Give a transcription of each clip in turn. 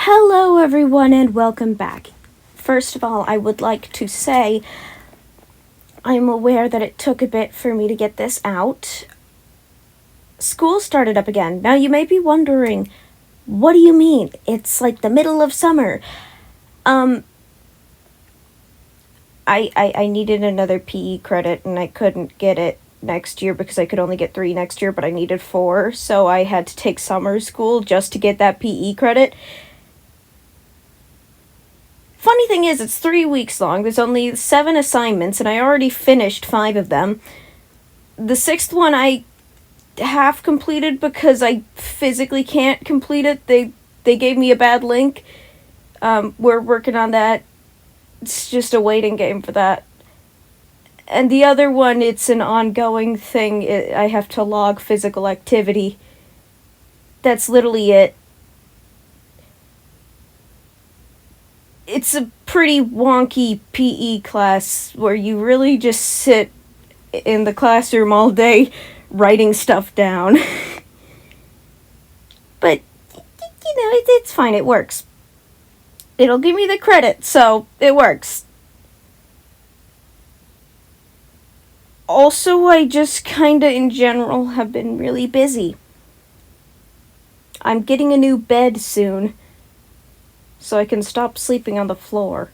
Hello everyone and welcome back. First of all, I would like to say I'm aware that it took a bit for me to get this out. School started up again. Now you may be wondering, what do you mean? It's like the middle of summer. I needed another PE credit and I couldn't get it next year because I could only get 3 next year, but I needed 4, so I had to take summer school just to get that PE credit. Funny thing is, it's 3 weeks long. There's only 7 assignments, and I already finished 5 of them. The 6th one I half completed because I physically can't complete it. They gave me a bad link. We're working on that. It's just a waiting game for that. And the other one, it's an ongoing thing. I have to log physical activity. That's literally it. It's a pretty wonky PE class where you really just sit in the classroom all day writing stuff down. But, it's fine, it works. It'll give me the credit, so it works. Also, I just kinda in general have been really busy. I'm getting a new bed soon, so I can stop sleeping on the floor.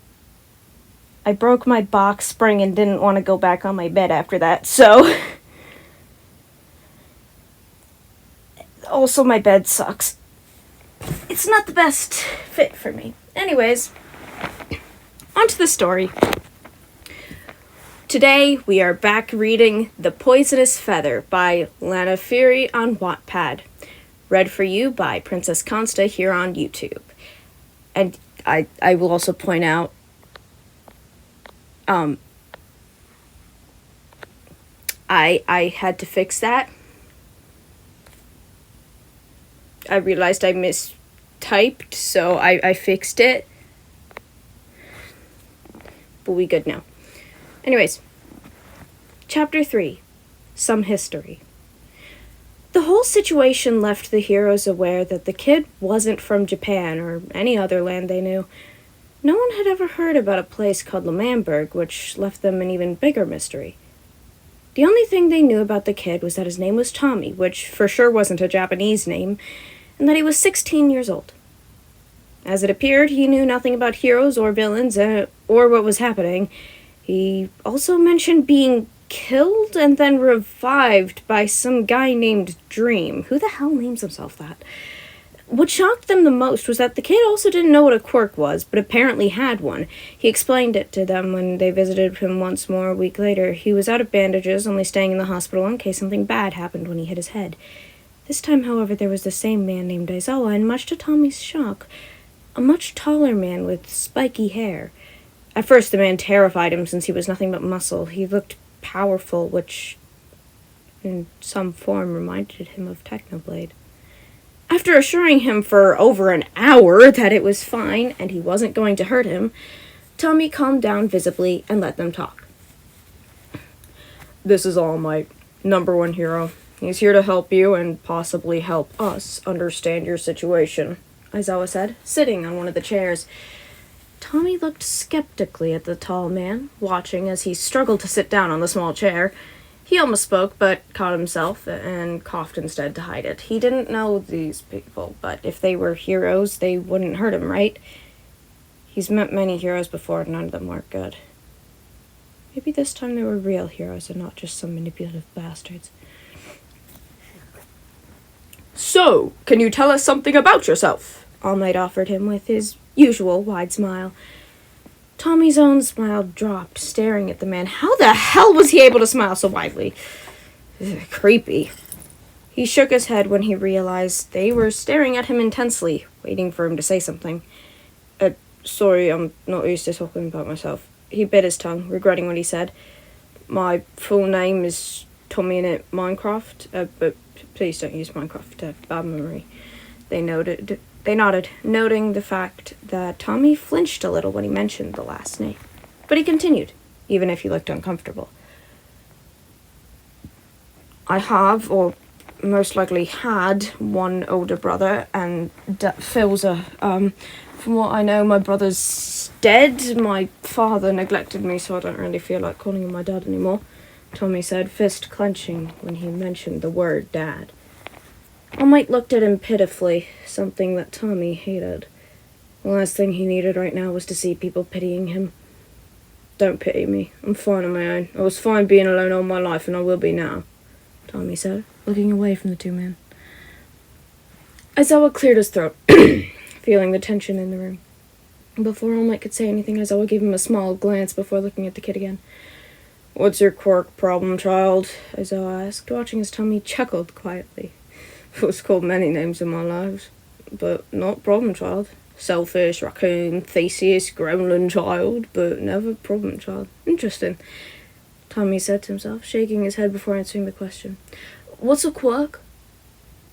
I broke my box spring and didn't want to go back on my bed after that, so... Also, my bed sucks. It's not the best fit for me. Anyways, on to the story. Today, we are back reading The Poisonous Feather by Lana Fury on Wattpad. Read for you by Princess Consta here on YouTube. And I will also point out, I had to fix that. I realized I mistyped, so I fixed it. But we good now. Anyways, Chapter 3, Some History. The whole situation left the heroes aware that the kid wasn't from Japan or any other land they knew. No one had ever heard about a place called L'Manberg, which left them an even bigger mystery. The only thing they knew about the kid was that his name was Tommy, which for sure wasn't a Japanese name, and that he was 16 years old. As it appeared, he knew nothing about heroes or villains or what was happening. He also mentioned being killed and then revived by some guy named Dream. Who the hell names himself that? What shocked them the most was that the kid also didn't know what a quirk was, but apparently had one. He explained it to them when they visited him once more a week later. He was out of bandages, only staying in the hospital in case something bad happened when he hit his head. This time, however, there was the same man named Aizawa, and much to Tommy's shock, a much taller man with spiky hair. At first, the man terrified him since he was nothing but muscle. He looked powerful, which in some form reminded him of Technoblade. After assuring him for over an hour that it was fine and he wasn't going to hurt him, Tommy calmed down visibly and let them talk. "This is All Might, #1 hero. He's here to help you and possibly help us understand your situation," Aizawa said, sitting on one of the chairs. Tommy looked skeptically at the tall man, watching as he struggled to sit down on the small chair. He almost spoke, but caught himself and coughed instead to hide it. He didn't know these people, but if they were heroes, they wouldn't hurt him, right? He's met many heroes before, and none of them weren't good. Maybe this time they were real heroes and not just some manipulative bastards. "So, can you tell us something about yourself?" All Might offered him with his usual wide smile. Tommy's own smile dropped, staring at the man. How the hell was he able to smile so widely? Creepy. He shook his head when he realized they were staring at him intensely, waiting for him to say something. Sorry, I'm not used to talking about myself." He bit his tongue, regretting what he said. "My full name is Tommy in it Minecraft, but please don't use Minecraft, bad memory." They nodded, noting the fact that Tommy flinched a little when he mentioned the last name. But he continued, even if he looked uncomfortable. "I have, or most likely had one older brother, and Phil's from what I know, my brother's dead. My father neglected me, so I don't really feel like calling him my dad anymore, Tommy said, fist clenching when he mentioned the word dad. All Might looked at him pitifully, something that Tommy hated. The last thing he needed right now was to see people pitying him. Don't pity me. I'm fine on my own. I was fine being alone all my life, and I will be now, Tommy said, looking away from the two men. Aizawa cleared his throat, feeling the tension in the room. Before All Might could say anything, Aizawa gave him a small glance before looking at the kid again. What's your quirk problem, child? Aizawa asked, watching as Tommy chuckled quietly. I was called many names in my lives, but not problem child. Selfish, raccoon, Theseus, gremlin child, but never problem child. Interesting, Tommy said to himself, shaking his head before answering the question. What's a quirk?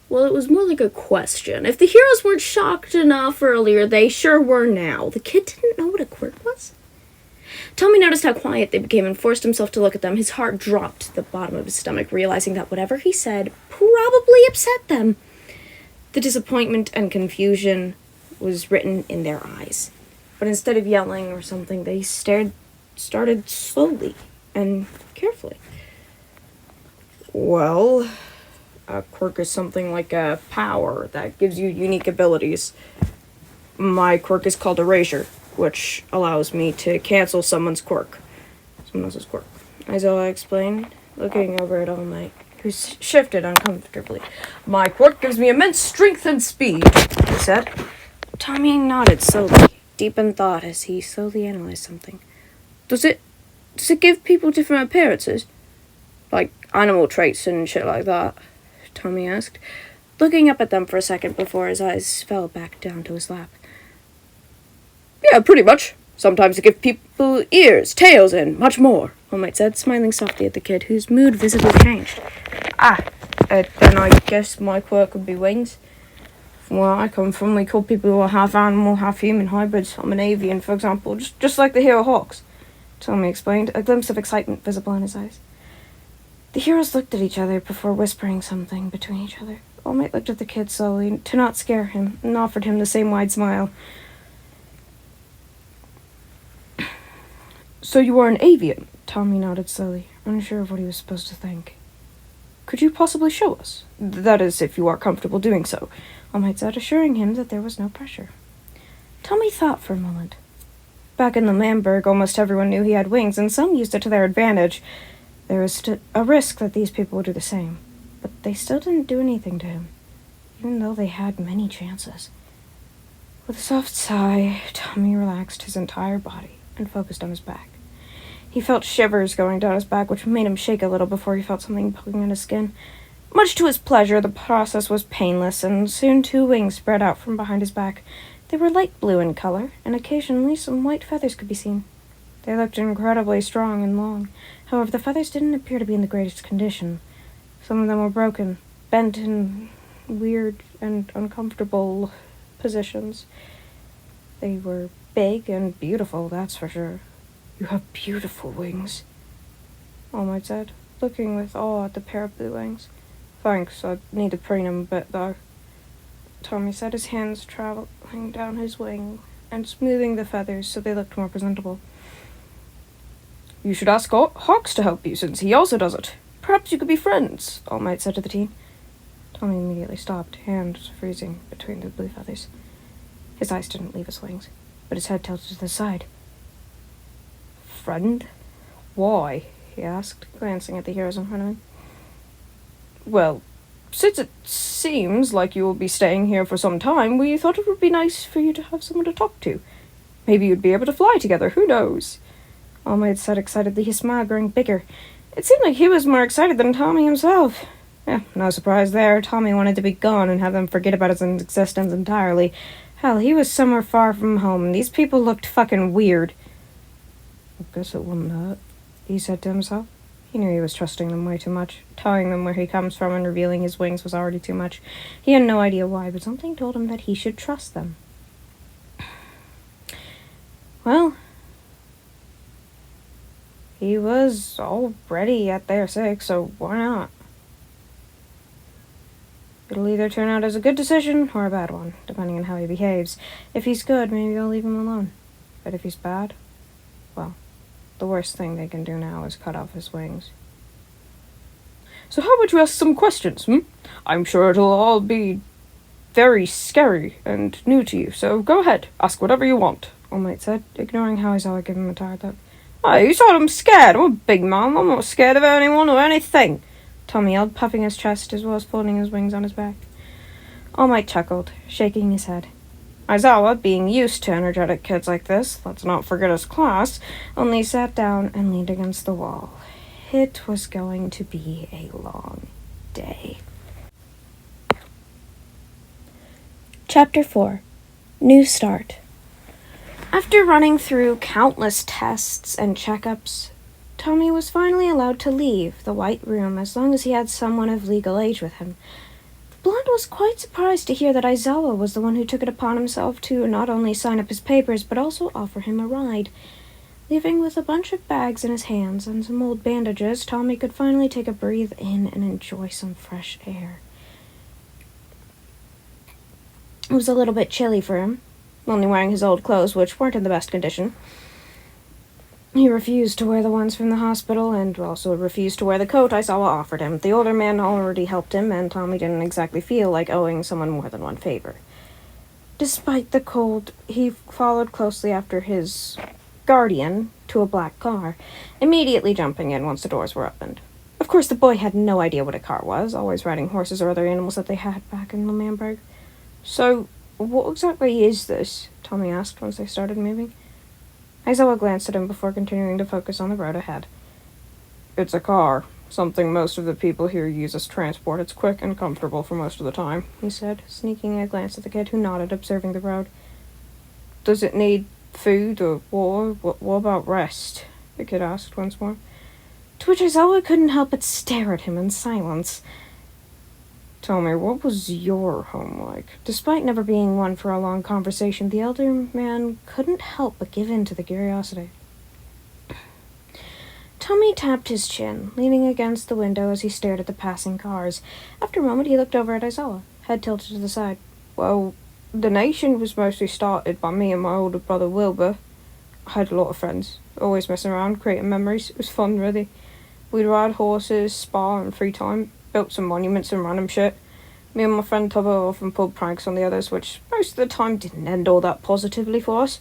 Well, it was more like a question. If the heroes weren't shocked enough earlier, they sure were now. The kid didn't know what a quirk was? Tommy noticed how quiet they became and forced himself to look at them. His heart dropped to the bottom of his stomach, realizing that whatever he said probably upset them. The disappointment and confusion was written in their eyes. But instead of yelling or something, they started slowly and carefully. Well, a quirk is something like a power that gives you unique abilities. My quirk is called Erasure, which allows me to cancel someone else's quirk. Aizawa explained, looking over at All Might, who shifted uncomfortably. My quirk gives me immense strength and speed, he said. Tommy nodded slowly, deep in thought as he slowly analyzed something. Does it give people different appearances? Like animal traits and shit like that? Tommy asked, looking up at them for a second before his eyes fell back down to his lap. Yeah, pretty much. Sometimes it gives people ears, tails, and much more, All Might said, smiling softly at the kid, whose mood visibly changed. Then I guess my quirk would be wings. From where I come from, we call people who are half animal, half human hybrids. I'm an avian, for example, just like the hero Hawks, Tommy explained, a glimpse of excitement visible in his eyes. The heroes looked at each other before whispering something between each other. All Might looked at the kid slowly to not scare him and offered him the same wide smile. So you are an avian? Tommy nodded slowly, unsure of what he was supposed to think. Could you possibly show us? That is, if you are comfortable doing so, All Might said, assuring him that there was no pressure. Tommy thought for a moment. Back in the Lamberg, almost everyone knew he had wings, and some used it to their advantage. There was a risk that these people would do the same, but they still didn't do anything to him, even though they had many chances. With a soft sigh, Tommy relaxed his entire body and focused on his back. He felt shivers going down his back, which made him shake a little before he felt something poking at his skin. Much to his pleasure, the process was painless, and soon 2 wings spread out from behind his back. They were light blue in color, and occasionally some white feathers could be seen. They looked incredibly strong and long. However, the feathers didn't appear to be in the greatest condition. Some of them were broken, bent in weird and uncomfortable positions. They were big and beautiful, that's for sure. You have beautiful wings, All Might said, looking with awe at the pair of blue wings. Thanks, I need to preen them a bit, though. Tommy said, his hands traveling down his wing and smoothing the feathers so they looked more presentable. You should ask Hawks to help you, since he also does it. Perhaps you could be friends, All Might said to the teen. Tommy immediately stopped, hands freezing between the blue feathers. His eyes didn't leave his wings, but his head tilted to the side. Friend? Why? He asked, glancing at the heroes in front of him. Well, since it seems like you will be staying here for some time, we thought it would be nice for you to have someone to talk to. Maybe you'd be able to fly together, who knows? All Might said excitedly, his smile growing bigger. It seemed like he was more excited than Tommy himself. Yeah, no surprise there. Tommy wanted to be gone and have them forget about his existence entirely. Hell, he was somewhere far from home, and these people looked fucking weird. I guess it wouldn't hurt, he said to himself. He knew he was trusting them way too much. Telling them where he comes from and revealing his wings was already too much. He had no idea why, but something told him that he should trust them. Well, he was already at their 6, so why not? It'll either turn out as a good decision or a bad one, depending on how he behaves. If he's good, maybe I'll leave him alone. But if he's bad, well, the worst thing they can do now is cut off his wings. So how about you ask some questions, I'm sure it'll all be very scary and new to you, so go ahead, ask whatever you want, All Might said, ignoring how Aizawa gave him a tired look. Hey, you said I'm scared. I'm a big man. I'm not scared of anyone or anything, Tommy yelled, puffing his chest as well as folding his wings on his back. All Might chuckled, shaking his head. Aizawa, being used to energetic kids like this, let's not forget his class, only sat down and leaned against the wall. It was going to be a long day. Chapter 4. New Start. After running through countless tests and checkups, Tommy was finally allowed to leave the White Room as long as he had someone of legal age with him. The blonde was quite surprised to hear that Aizawa was the one who took it upon himself to not only sign up his papers but also offer him a ride. Leaving with a bunch of bags in his hands and some old bandages, Tommy could finally take a breathe in and enjoy some fresh air. It was a little bit chilly for him, only wearing his old clothes, which weren't in the best condition. He refused to wear the ones from the hospital, and also refused to wear the coat Aizawa offered him. The older man already helped him, and Tommy didn't exactly feel like owing someone more than one favor. Despite the cold, he followed closely after his guardian to a black car, immediately jumping in once the doors were opened. Of course, the boy had no idea what a car was, always riding horses or other animals that they had back in L'Manberg. So, what exactly is this? Tommy asked once they started moving. Aizawa glanced at him before continuing to focus on the road ahead. It's a car. Something most of the people here use as transport. It's quick and comfortable for most of the time, he said, sneaking a glance at the kid who nodded, observing the road. Does it need food or water? What about rest? The kid asked once more. To which Aizawa couldn't help but stare at him in silence. Tell me, what was your home like? Despite never being one for a long conversation, the elder man couldn't help but give in to the curiosity. Tommy tapped his chin, leaning against the window as he stared at the passing cars. After a moment, he looked over at Aizawa, head tilted to the side. Well, the nation was mostly started by me and my older brother Wilbur. I had a lot of friends, always messing around, creating memories. It was fun, really. We'd ride horses, spar in free time, built some monuments and random shit. Me and my friend Tubbo often pulled pranks on the others, which most of the time didn't end all that positively for us.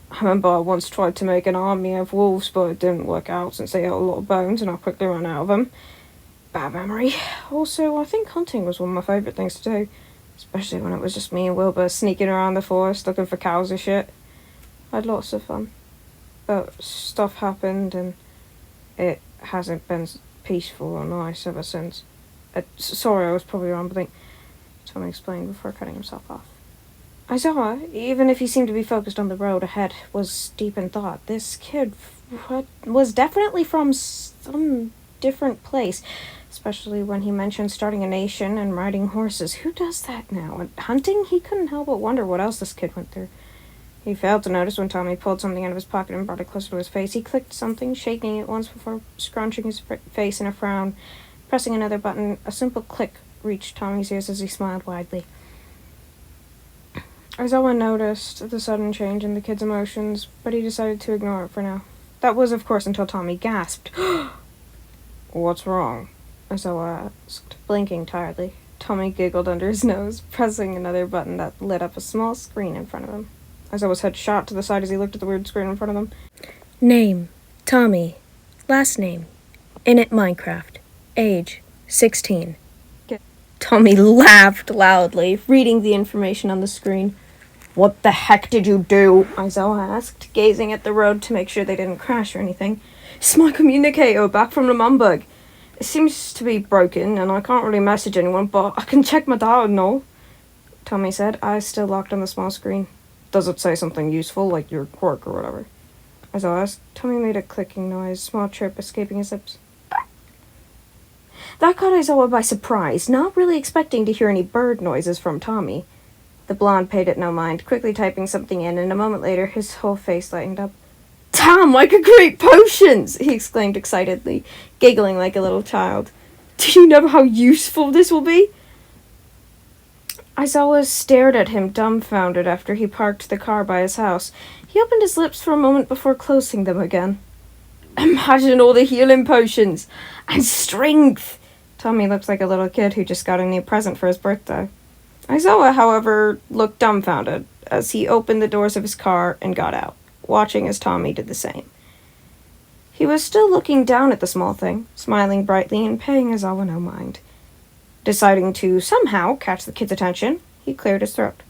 I remember I once tried to make an army of wolves, but it didn't work out since they had a lot of bones and I quickly ran out of them. Bad memory. Also, I think hunting was one of my favourite things to do, especially when it was just me and Wilbur sneaking around the forest looking for cows and shit. I had lots of fun. But stuff happened and it hasn't been peaceful or nice ever since. Sorry, I was probably wrong, but Tommy explained before cutting himself off. Aizawa, even if he seemed to be focused on the road ahead, was deep in thought. This kid was definitely from some different place, especially when he mentioned starting a nation and riding horses. Who does that now? And hunting? He couldn't help but wonder what else this kid went through. He failed to notice when Tommy pulled something out of his pocket and brought it closer to his face. He clicked something, shaking it once before scrunching his face in a frown. Pressing another button, a simple click reached Tommy's ears as he smiled widely. Aizawa noticed the sudden change in the kid's emotions, but he decided to ignore it for now. That was, of course, until Tommy gasped. What's wrong? Aizawa asked, blinking tiredly. Tommy giggled under his nose, pressing another button that lit up a small screen in front of him. Aizawa's head shot to the side as he looked at the weird screen in front of him. Name, Tommy. Last name, Init Minecraft. Age, 16. Tommy laughed loudly, reading the information on the screen. What the heck did you do? Aizawa asked, gazing at the road to make sure they didn't crash or anything. It's my communicator back from L'Manberg. It seems to be broken, and I can't really message anyone, but I can check my data and all, Tommy said, eyes still locked on the small screen. Does it say something useful, like your quirk or whatever? Aizawa asked. Tommy made a clicking noise, small chirp escaping his lips. That caught Aizawa by surprise, not really expecting to hear any bird noises from Tommy. The blonde paid it no mind, quickly typing something in, and a moment later his whole face lightened up. Tom, I could create potions! He exclaimed excitedly, giggling like a little child. Do you know how useful this will be? Aizawa stared at him dumbfounded after he parked the car by his house. He opened his lips for a moment before closing them again. Imagine all the healing potions and strength! Tommy looked like a little kid who just got a new present for his birthday. Aizawa, however, looked dumbfounded as he opened the doors of his car and got out, watching as Tommy did the same. He was still looking down at the small thing, smiling brightly and paying Aizawa no mind. Deciding to somehow catch the kid's attention, he cleared his throat.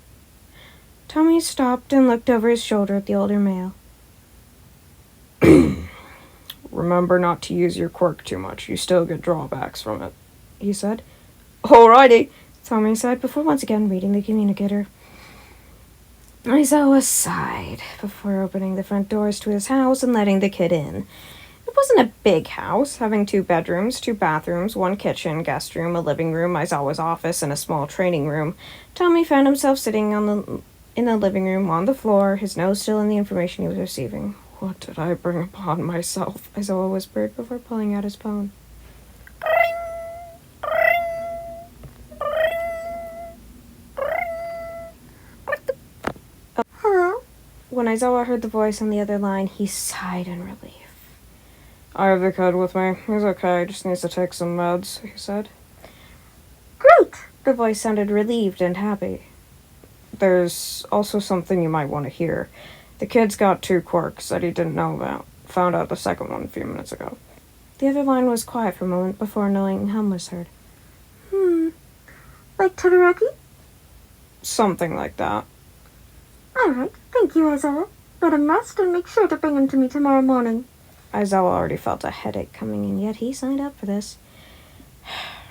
Tommy stopped and looked over his shoulder at the older male. Remember not to use your quirk too much. You still get drawbacks from it, he said. Alrighty, Tommy said before once again reading the communicator. Aizawa sighed before opening the front doors to his house and letting the kid in. It wasn't a big house, having 2 bedrooms, 2 bathrooms, 1 kitchen, guest room, a living room, Aizawa's office, and a small training room. Tommy found himself sitting in the living room on the floor, his nose still in the information he was receiving. What did I bring upon myself? Aizawa whispered before pulling out his phone. When Aizawa heard the voice on the other line, he sighed in relief. I have the kid with me. He's okay, just needs to take some meds, he said. Great! The voice sounded relieved and happy. There's also something you might want to hear. The kid's got 2 quirks that he didn't know about. Found out the second one a few minutes ago. The other line was quiet for a moment before a knowing hum was heard. Like Todoroki? Something like that. Alright, thank you, Aizawa. But I must and make sure to bring him to me tomorrow morning. Aizawa already felt a headache coming in, yet he signed up for this.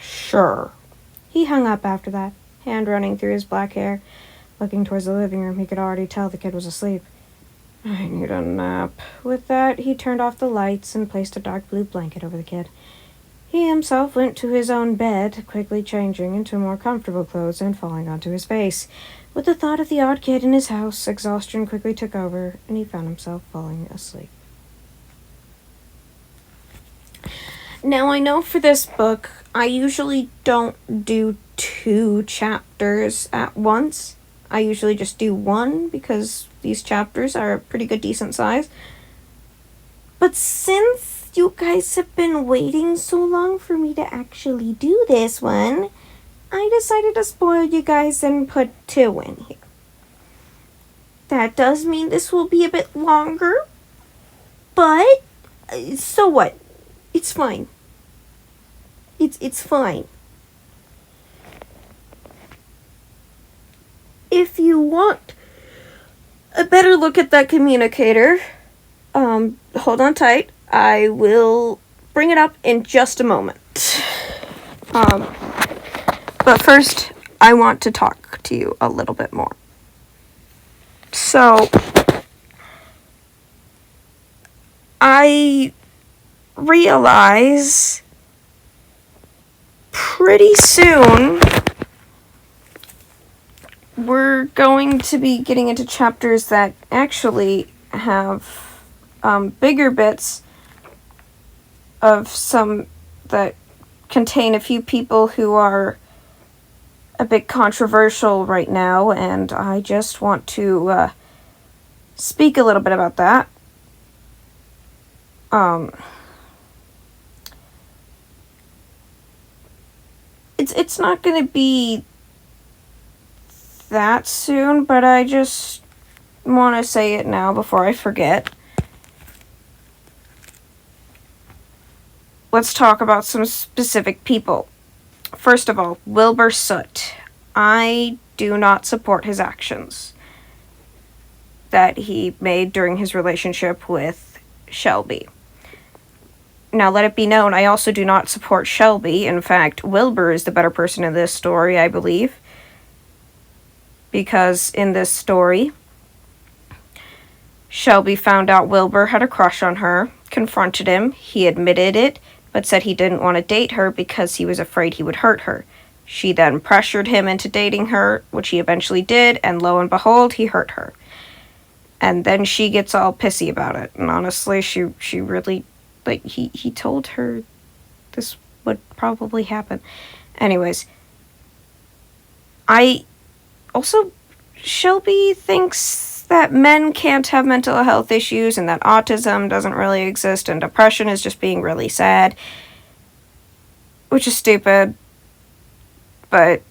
Sure. He hung up after that, hand running through his black hair. Looking towards the living room, he could already tell the kid was asleep. I need a nap. With that, he turned off the lights and placed a dark blue blanket over the kid. He himself went to his own bed, quickly changing into more comfortable clothes and falling onto his face. With the thought of the odd kid in his house, exhaustion quickly took over, and he found himself falling asleep. Now, I know for this book, I usually don't do 2 chapters at once. I usually just do 1 because these chapters are a pretty good, decent size. But since you guys have been waiting so long for me to actually do this one, I decided to spoil you guys and put 2 in here. That does mean this will be a bit longer, but so what? It's fine. It's fine. If you want a better look at that communicator, hold on tight. I will bring it up in just a moment. But first, I want to talk to you a little bit more. So, I realize pretty soon we're going to be getting into chapters that actually have bigger bits of some that contain a few people who are a bit controversial right now, and I just want to speak a little bit about that. It's not going to be that soon, but I just want to say it now before I forget. Let's talk about some specific people. First of all, Wilbur Soot. I do not support his actions that he made during his relationship with Shelby. Now, let it be known, I also do not support Shelby. In fact, Wilbur is the better person in this story, I believe. Because in this story, Shelby found out Wilbur had a crush on her, confronted him, he admitted it, but said he didn't want to date her because he was afraid he would hurt her. She then pressured him into dating her, which he eventually did, and lo and behold, he hurt her. And then she gets all pissy about it, and honestly, she really... Like, he told her this would probably happen. Anyways, I also, Shelby thinks that men can't have mental health issues and that autism doesn't really exist and depression is just being really sad. Which is stupid. But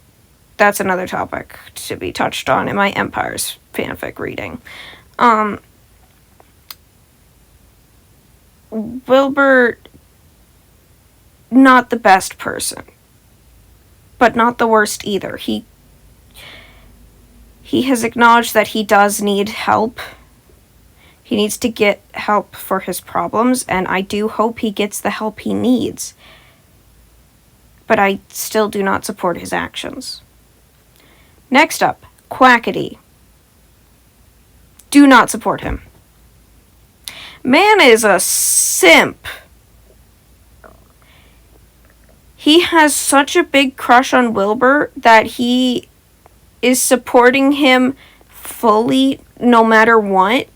that's another topic to be touched on in my Empires fanfic reading. Wilbur, not the best person. But not the worst either. He has acknowledged that he does need help. He needs to get help for his problems, and I do hope he gets the help he needs. But I still do not support his actions. Next up, Quackity. Do not support him. Man is a simp. He has such a big crush on Wilbur that he is supporting him fully no matter what.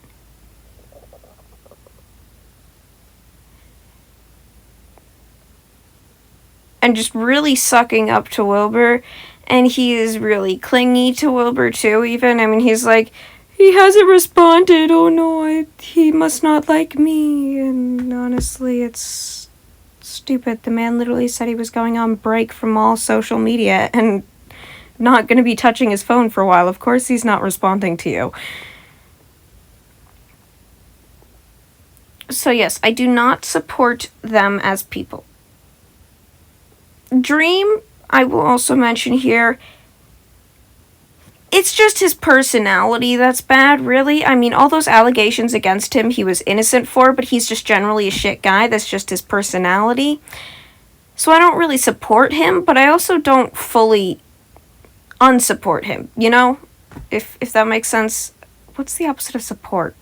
And just really sucking up to Wilbur. And he is really clingy to Wilbur too, even. I mean, he's like, he hasn't responded. Oh no, he must not like me. And honestly, it's stupid. The man literally said he was going on break from all social media and not going to be touching his phone for a while. Of course he's not responding to you. So yes, I do not support them as people. Dream, I will also mention here, it's just his personality that's bad, really. I mean, all those allegations against him he was innocent for, but he's just generally a shit guy. That's just his personality. So I don't really support him, but I also don't fully unsupport him, you know? If that makes sense. What's the opposite of support?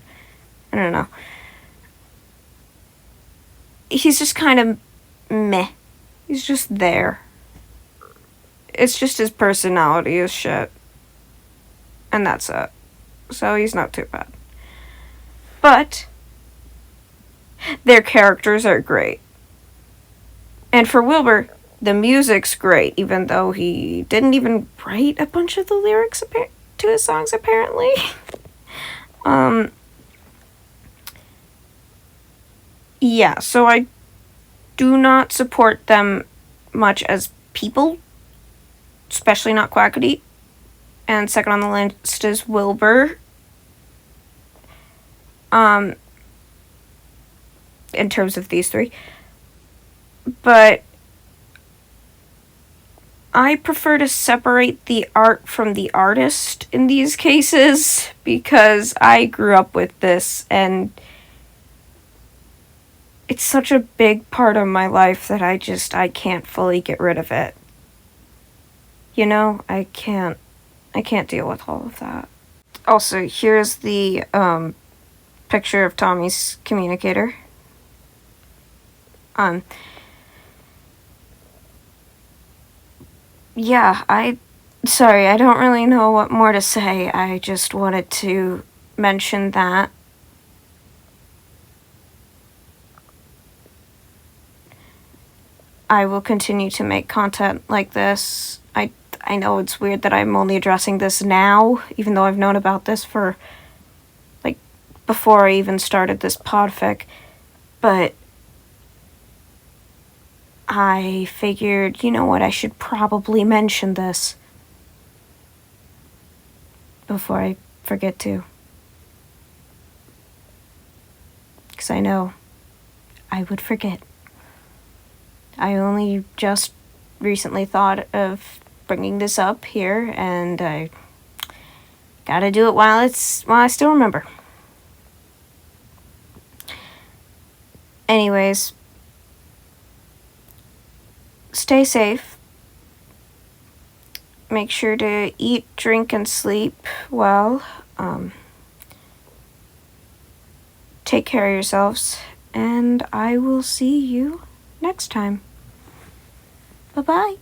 I don't know. He's just kind of meh. He's just there. It's just his personality is shit. And that's it. So he's not too bad. But their characters are great. And for Wilbur, the music's great, even though he didn't even write a bunch of the lyrics to his songs, apparently. Yeah, so I do not support them much as people, especially not Quackity. And second on the list is Wilbur. In terms of these three. But I prefer to separate the art from the artist in these cases because I grew up with this and it's such a big part of my life that I can't fully get rid of it. You know, I can't deal with all of that. Also, here's the picture of Tommy's communicator. Yeah, I don't really know what more to say. I just wanted to mention that. I will continue to make content like this. I know it's weird that I'm only addressing this now, even though I've known about this for, like, before I even started this podfic, but I figured, you know what, I should probably mention this before I forget to. Because I know I would forget. I only just recently thought of bringing this up here, and I gotta do it while I still remember. Anyways, stay safe. Make sure to eat, drink, and sleep well. Take care of yourselves, and I will see you next time. Bye-bye.